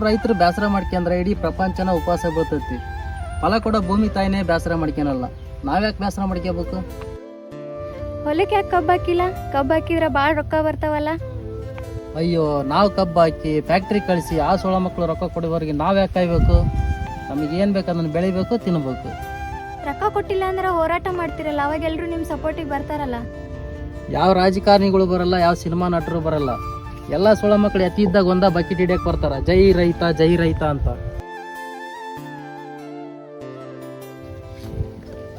ರೈತರು ಬೇಸರ ಮಾಡ್ಕೊಂಡ್ರೆ ಇಡೀ ಪ್ರಪಂಚನ ಉಪವಾಸ ಬೀಳ್ತೈತಿ. ಫಲ ಕೊಡೋ ಭೂಮಿ ತಾಯಿನೇ ಬೇಸರ ಮಾಡ್ಕೊಳಲ್ಲ, ನಾವ್ಯಾಕೆ ಬೇಸರ ಮಾಡ್ಕೋಬೇಕು? ಹೊಲಕ್ಕೆ ಯಾಕೆ ಕಬ್ಬು ಹಾಕಿಲ್ಲ? ಕಬ್ಬು ಹಾಕಿದ್ರೆ ಭಾಳ ರೊಕ್ಕ ಬರ್ತಾವಲ್ಲ. ಅಯ್ಯೋ, ನಾವು ಕಬ್ಬು ಹಾಕಿ ಫ್ಯಾಕ್ಟ್ರಿ ಕಳಿಸಿ ಆ ಸೋಳ ಮಕ್ಕಳು ರೊಕ್ಕ ಕೊಡೋವರೆಗೆ ನಾವು ಯಾಕೆ ಕಾಯ್ಬೇಕು? ನಮಗೆ ಏನು ಬೇಕು ಅದನ್ನು ಬೆಳಿಬೇಕು, ತಿನ್ಬೇಕು. ರೊಕ್ಕ ಕೊಟ್ಟಿಲ್ಲ ಅಂದ್ರೆ ಹೋರಾಟ ಮಾಡ್ತಿರಲ್ಲ, ಅವಾಗ ಎಲ್ಲರೂ ನಿಮ್ಮ ಸಪೋರ್ಟಿಗೆ ಬರ್ತಾರಲ್ಲ. ಯಾವ ರಾಜಕಾರಣಿಗಳು ಬರಲ್ಲ, ಯಾವ ಸಿನಿಮಾ ನಟರು ಬರಲ್ಲ. ಎಲ್ಲ ಸೋಳ ಮಕ್ಕಳು ಎತ್ತಿ ಇದ್ದಾಗ ಒಂದ ಬಕೆಟ್ ಹಿಡಿಯಕ್ಕೆ ಬರ್ತಾರ, ಜೈ ರೈತ ಜೈ ರೈತ ಅಂತ.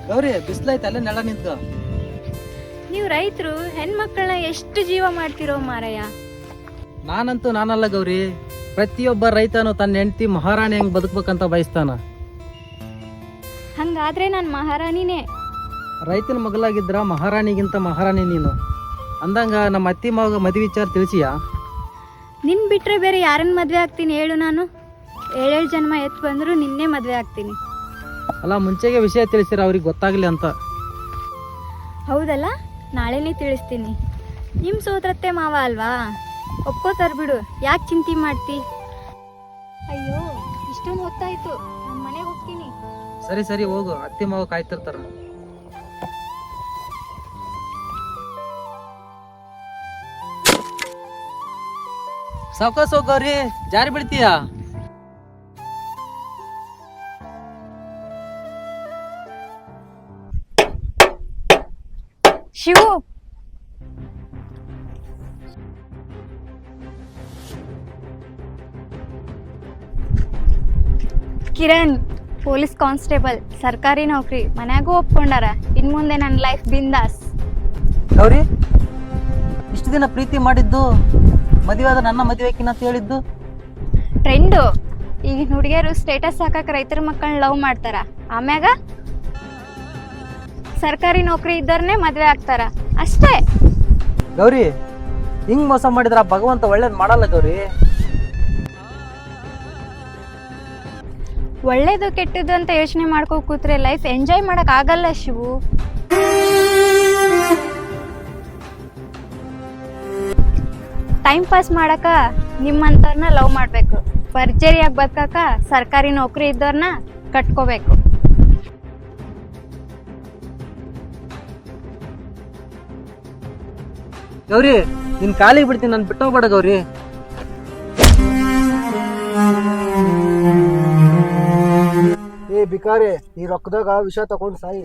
ಗೌರಿ, ಬಿಸಿಲೈತೆ, ಅಲ್ಲೇ ನೆಳ ನಿಂತ್ಕ. ನೀವು ರೈತರು ಹೆಣ್ಮಕ್ಳನ್ನ ಎಷ್ಟು ಜೀವ ಮಾಡ್ತಿರೋ ಮಾರಯ್ಯ. ನಾನಂತೂ ನಾನಲ್ಲ ಗೌರಿ, ಪ್ರತಿಯೊಬ್ಬ ರೈತನು ತನ್ನ ಹೆಂಡತಿ ಮಹಾರಾಣಿ ಹೆಂಗ್ ಬದುಕ್ಬೇಕಂತ ಬಯಸ್ತಾನ. ಹಂಗಾದ್ರೆ ನಾನು ಮಹಾರಾಣಿನೇ. ರೈತನ ಮಗಳಾಗಿದ್ರ ಮಹಾರಾಣಿಗಿಂತ ಮಹಾರಾಣಿ ನೀನು. ಅಂದಂಗ ನಮ್ಮ ಅತ್ತಿ ಮಗ ಮದುವೆ ವಿಚಾರ ತಿಳಿಸಿಯಾ? ನಿನ್ ಬಿಟ್ರೆ ಬೇರೆ ಯಾರನ್ನ ಮದ್ವೆ ಆಗ್ತೀನಿ ಹೇಳು? ನಾನು 7 ಜನ್ಮ ಎತ್ತು ಬಂದ್ರು ನಿನ್ನೆ ಮದ್ವೆ ಆಗ್ತೀನಿ. ಅಲ್ಲ, ಮುಂಚೆಗೆ ವಿಷಯ ತಿಳಿಸಿರ ಅವ್ರಿಗೆ ಗೊತ್ತಾಗ್ಲಿ ಅಂತ. ಹೌದಲ್ಲ, ನಾಳೆನೇ ತಿಳಿಸ್ತೀನಿ. ನಿಮ್ಮ ಸೋದರತ್ತೆ ಮಾವ ಅಲ್ವಾ, ಒಪ್ಕೋತಾರ ಬಿಡು, ಯಾಕೆ ಚಿಂತೆ ಮಾಡ್ತಿ? ಅಯ್ಯೋ, ಇಷ್ಟೊಂದು ಹೊತ್ತಾಯ್ತು, ನಾನು ಮನೆಗೆ ಹೋಗ್ತೀನಿ. ಸರಿ ಸರಿ ಹೋಗು, ಅತ್ತಿ ಮಗ ಕಾಯ್ತಿರ್ತಾರ. ಸಾವ್ಕಾಸ್ ಹೋಗವ್ರಿ, ಜಾರಿ ಬಿಡ್ತೀಯಾ? ಶಿವು, ಕಿರಣ್ ಪೊಲೀಸ್ ಕಾನ್ಸ್ಟೇಬಲ್, ಸರ್ಕಾರಿ ನೌಕರಿ, ಮನ್ಯಾಗೂ ಒಪ್ಕೊಂಡಾರ. ಇನ್ ಮುಂದೆ ನನ್ನ ಲೈಫ್ ಬಿಂದಾಸ್. ಗೌರಿ, ಇಷ್ಟು ದಿನ ಪ್ರೀತಿ ಮಾಡಿದ್ದು ಮದುವೆ ಆದ ನನ್ನ ಮದುವೆಕಿನ್ನ ಅಂತ ಹೇಳಿದ್ದು ಟ್ರೆಂಡು. ಈಗಿನ ಹುಡುಗಿಯರು ಸ್ಟೇಟಸ್ ಹಾಕಕ್ಕೆ ರೈತರ ಮಕ್ಕಳನ್ನ ಲವ್ ಮಾಡ್ತಾರ, ಆಮ್ಯಾಗ ಸರ್ಕಾರಿ ನೌಕರಿ ಇದ್ದವ್ರನ್ನೇ ಮದ್ವೆ ಆಗ್ತಾರ ಅಷ್ಟೇ. ಗೌರಿ, ಹಿಂಗ್ ಮೋಸ ಮಾಡಿದ್ರ ಭಗವಂತ ಒಳ್ಳೇದ್ ಮಾಡಲ್ಲ ಗೌರಿ. ಒಳ್ಳೇದು ಕೆಟ್ಟದ್ದು ಅಂತ ಯೋಚನೆ ಮಾಡ್ಕೋ ಕೂತ್ರೆ ಲೈಫ್ ಎಂಜಾಯ್ ಮಾಡಕ್ ಆಗಲ್ಲ ಶಿವು. ಟೈಮ್ ಪಾಸ್ ಮಾಡಕ ನಿಮ್ಮಂತವ್ರನ್ನ ಲವ್ ಮಾಡ್ಬೇಕು, ಭರ್ಜರಿಯಾಗಿ ಬದುಕಾಕ ಸರ್ಕಾರಿ ನೌಕರಿ ಇದ್ದವ್ರನ್ನ ಕಟ್ಕೋಬೇಕು. ಗೌರಿ, ನಿನ್ ಕಾಲಿಗೆ ಬಿಡ್ತೀನಿ, ನಾನು ಬಿಟ್ಟೋಗ್ಬೇಡ ಗೌರಿ. ಏ ಬಿಕಾರೆ, ಈ ರೊಕ್ಕದಾಗ ವಿಷ ತಗೊಂಡ್ ಸಾಯಿ.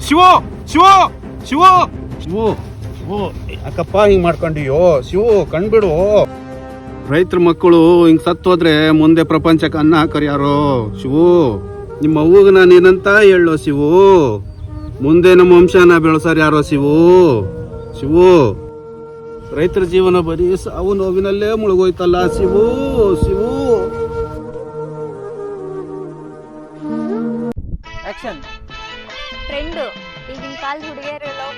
ಶಿವು ಶಿವು ಶಿವು ಶಿವು ಶಿವು ಯಾಕಪ್ಪ ಹಿಂಗ್ ಮಾಡ್ಕೊಂಡಿಯೋ? ಶಿವು, ಕಣ್ಬಿಡು. ರೈತರ ಮಕ್ಕಳು ಹಿಂಗ್ ಸತ್ತು ಹೋದ್ರೆ ಮುಂದೆ ಪ್ರಪಂಚಕ್ಕೆ ಅನ್ನ ಹಾಕರ್ಯಾರೋ? ಶಿವು, ನಿಮ್ಮ ಅವ್ವಗ ನಾನೇನಂತ ಹೇಳೋ? ಶಿವು, ಮುಂದೆ ನಮ್ಮ ವಂಶನ ಬೆಳೆಸಾರ ಯಾರೋ? ಶಿವು ಶಿವು, ರೈತರ ಜೀವನ ಬರೀ ಸಾವು ನೋವಿನಲ್ಲೇ ಮುಳುಗೋಯ್ತಲ್ಲ ಶಿವು. ಶಿವು, ಆಕ್ಷನ್. ಟ್ರೆಂಡು, ಈಗಿನ ಕಾಲದ ಹುಡುಗಿಯರು ಲವ್